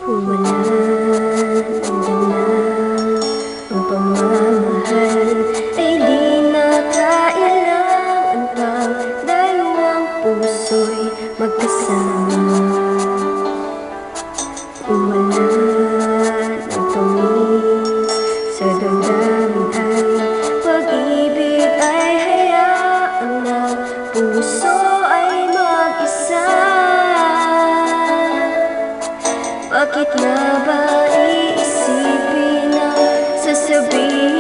Walang gana ang pamamahal ay di na kailangan pang dalawang puso'y magkasama. Kung wala ng tamis sa damdamin ay pag-ibig ay hayaan na puso ay mag-isa. Bakit nga ba iisipin ang sasabihin